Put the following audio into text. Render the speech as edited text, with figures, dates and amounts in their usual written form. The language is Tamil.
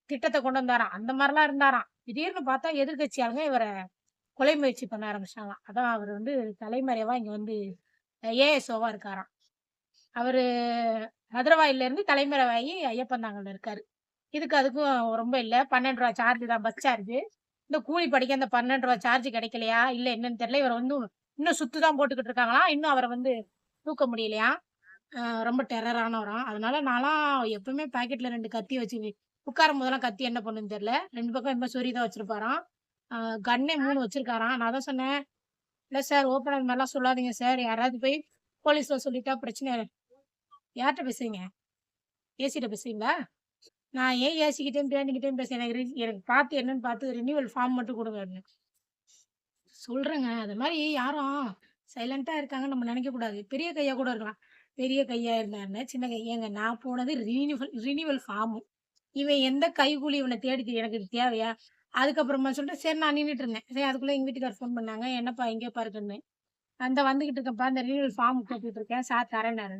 திட்டத்த கொண்டு வந்தாராம். அந்த மாரிலாம் இருந்தாராம். திடீர்னு பார்த்தா எதிர்க்கட்சி ஆளுங்க இவர கொலை முயற்சி பண்ண ஆரம்பிச்சுட்டாங்களாம். அதான் அவரு வந்து தலைமறைவா இங்க வந்து ஏஎஸ்ஓவா இருக்காராம். அவரு மதுரவாயில்ல இருந்து தலைமறைவாகி ஐயப்பந்தாங்கல்ல இருக்காரு. இதுக்கு அதுக்கும் ரொம்ப இல்ல. ரூ. 12 சார்ஜ் தான் பஸ் சார்ஜ். இந்த கூலி படிக்க அந்த ரூ. 12 சார்ஜ் கிடைக்கலையா? இல்ல என்னன்னு தெரியல. இவர வந்து இன்னும் சுத்து தான் போட்டுக்கிட்டு இருக்காங்களாம். இன்னும் அவர வந்து தூக்க முடியலையாம். ரொம்ப டெரரானவராம். அதனால நான்லாம் எப்பவுமே பாக்கெட்ல 2 கத்தி வச்சு உட்காரும்போதெல்லாம் கத்தி என்ன பண்ணுன்னு தெரியல. 2 பக்கம் எப்பவும் சொறி தான் வச்சிருப்பாராம். அ கன்னே 3 வச்சிருக்காராம். நான் தான் சொன்னேன், "இல்ல சார் ஓப்பனா இந்த மாரிலாம் சொல்லாதீங்க சார். யாராவது போய் போலீஸ்ல சொல்லிட்டா பிரச்சனை." யார்ட்ட பேசுறீங்க? ஏசிட்ட பேசுறீங்களா? நான் ஏன் ஏசிக்கிட்டயும், பேரன்கிட்டயும் பேசுறேன். எனக்கு பார்த்து என்னன்னு பார்த்து ரினிவல் ஃபார்ம் மட்டும் குடுங்க அப்டின்னு. சொல்றேங்க. அது மாரி யாரும் சைலன்ட்டா இருக்காங்கன்னு நம்ம நெனைக்கக்கூடாது. பெரிய கையா கூட இருக்கலாம். பெரிய கையா இருந்தா என்ன, சின்ன கை ஏங்க நான் போனது ரினிவல் ஃபார்மு. இவன் எந்த கைக்கூலி இவன தேடி எனக்கு இது தேவையா? அதுக்கப்புறமா சொல்லிட்டு சரி நான் நின்னுட்டு இருந்தேன். சரி அதுக்குள்ள எங்க வீட்டுக்காரர் ஃபோன் பண்ணாங்க. என்னப்பா எங்கேப்பா இருக்கன்னு. "இந்தா வந்துகிட்டு இருக்கேன்ப்பா. இந்த ரினிவல் ஃபார்ம் போட்டுட்டு இருக்கேன். சார் தரேன்னாரு."